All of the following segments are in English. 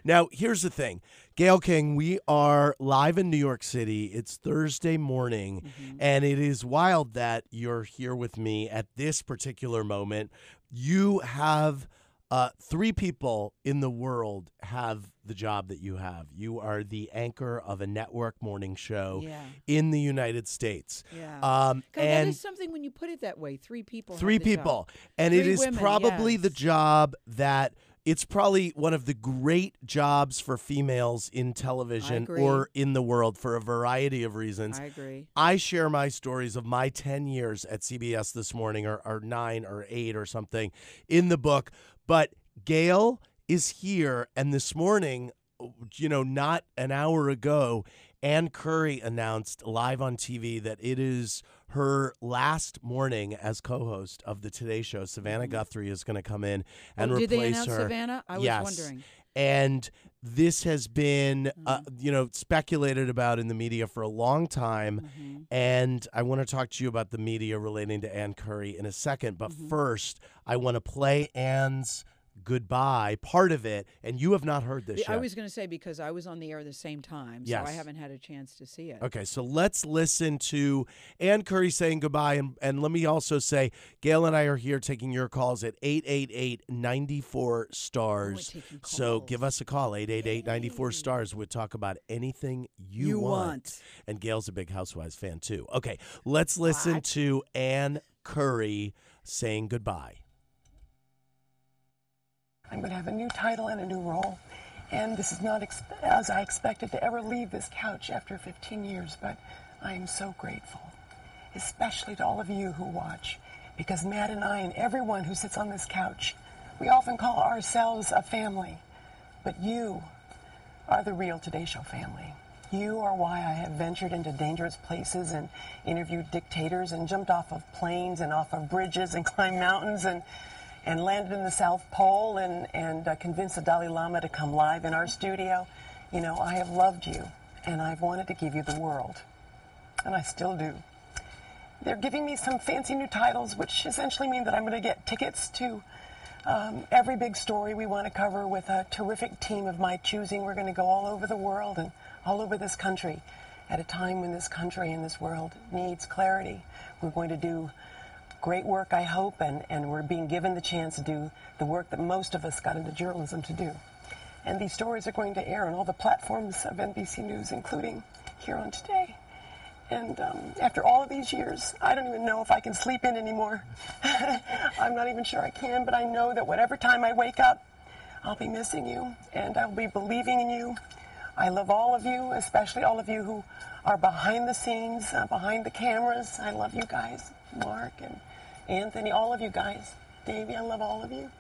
Now, here's the thing. Gayle King, we are live in New York City. It's Thursday morning, and it is wild that you're here with me at this particular moment. You have 3 people in the world have the job that you have. You are the anchor of a network morning show in the United States. Yeah. And that is something when you put it that way. 3 people. 3 people. And it is women, probably yes. the job that it's probably one of the great jobs for females in television or in the world for a variety of reasons. I agree. I share my stories of my 10 years at CBS This Morning or 9 or 8 or something in the book. But Gayle is here, and this morning, not an hour ago, Ann Curry announced live on TV that it is her last morning as co-host of the Today Show. Savannah Guthrie is going to come in and replace her. Did they announce Savannah? I was wondering. And this has been, speculated about in the media for a long time. And I want to talk to you about the media relating to Ann Curry in a second. But first, I want to play Ann's goodbye, part of it, and you have not heard this yet. I was going to say because I was on the air at the same time, so I haven't had a chance to see it. Okay, so let's listen to Ann Curry saying goodbye, and let me also say, Gayle and I are here taking your calls at 888-94-STARS. So give us a call, 888-94-STARS. We'll talk about anything you want. And Gayle's a big Housewives fan, too. Okay, let's listen to Ann Curry saying goodbye. I'm going to have a new title and a new role, and this is not as I expected to ever leave this couch after 15 years, but I am so grateful, especially to all of you who watch, because Matt and I and everyone who sits on this couch, we often call ourselves a family, but you are the real Today Show family. You are why I have ventured into dangerous places and interviewed dictators and jumped off of planes and off of bridges and climbed mountains and landed in the South Pole and convinced the Dalai Lama to come live in our studio. I have loved you, and I've wanted to give you the world, and I still do. They're giving me some fancy new titles, which essentially mean that I'm going to get tickets to every big story we want to cover with a terrific team of my choosing. We're going to go all over the world and all over this country at a time when this country and this world needs clarity. We're going to do great work, I hope, and we're being given the chance to do the work that most of us got into journalism to do. And these stories are going to air on all the platforms of NBC News, including here on Today. And after all of these years, I don't even know if I can sleep in anymore. I'm not even sure I can, but I know that whatever time I wake up, I'll be missing you, and I'll be believing in you. I love all of you, especially all of you who are behind the scenes, behind the cameras. I love you guys, Mark and Anthony, all of you guys. Davey, I love all of you.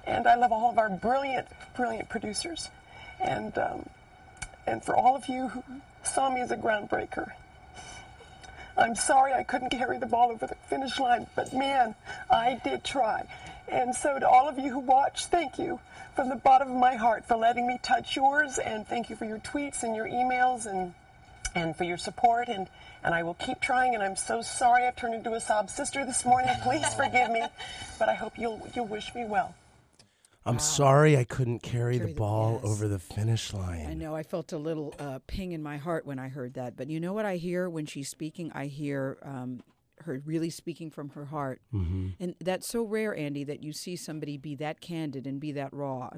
And I love all of our brilliant, brilliant producers. And for all of you who saw me as a groundbreaker, I'm sorry I couldn't carry the ball over the finish line, but man, I did try. And so to all of you who watch, thank you from the bottom of my heart for letting me touch yours, and thank you for your tweets and your emails and for your support, and I will keep trying, and I'm so sorry I've turned into a sob sister this morning. Please forgive me, but I hope you'll wish me well. I'm sorry I couldn't carry the ball over the finish line. I know. I felt a little ping in my heart when I heard that. But you know what I hear when she's speaking? I hear her really speaking from her heart. And that's so rare, Andy, that you see somebody be that candid and be that raw.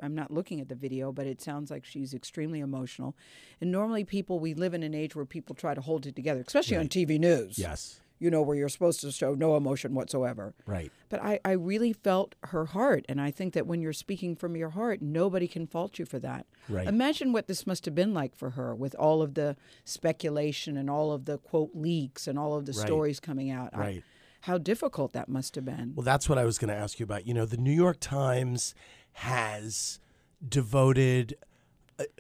I'm not looking at the video, but it sounds like she's extremely emotional. And normally we live in an age where people try to hold it together, especially on TV news. Yes. Where you're supposed to show no emotion whatsoever. Right. But I really felt her heart, and I think that when you're speaking from your heart, nobody can fault you for that. Right. Imagine what this must have been like for her with all of the speculation and all of the, quote, leaks and all of the stories coming out. Right. How difficult that must have been. Well, that's what I was going to ask you about. The New York Times has devoted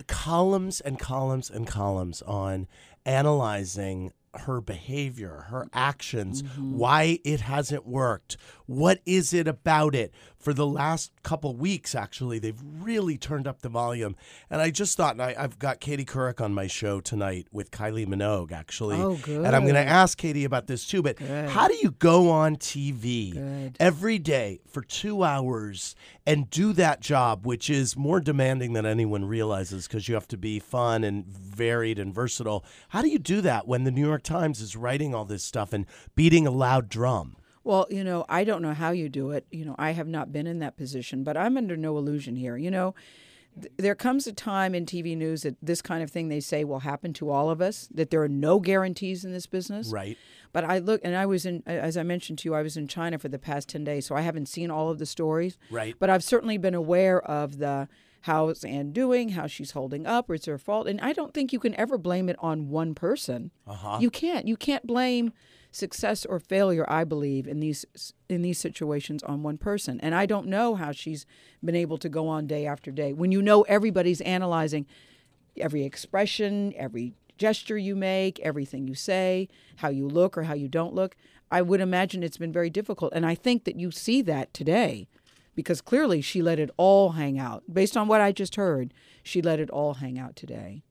columns and columns and columns on analyzing her behavior, her actions, why it hasn't worked. What is it about it? For the last couple weeks, actually, they've really turned up the volume. And I just thought, and I've got Katie Couric on my show tonight with Kylie Minogue, actually. Oh, good. And I'm going to ask Katie about this too. But how do you go on TV every day for 2 hours and do that job, which is more demanding than anyone realizes because you have to be fun and varied and versatile? How do you do that when the New York Times is writing all this stuff and beating a loud drum? Well, I don't know how you do it. I have not been in that position, but I'm under no illusion here. There comes a time in TV news that this kind of thing they say will happen to all of us, that there are no guarantees in this business. Right. But I look, and I was as I mentioned to you, I was in China for the past 10 days, so I haven't seen all of the stories. Right. But I've certainly been aware of how's Anne doing, how she's holding up, or it's her fault. And I don't think you can ever blame it on one person. You can't. You can't blame success or failure, I believe, in these situations on one person. And I don't know how she's been able to go on day after day when everybody's analyzing every expression, every gesture you make, everything you say, how you look or how you don't look. I would imagine it's been very difficult. And I think that you see that today because clearly she let it all hang out. Based on what I just heard, she let it all hang out today.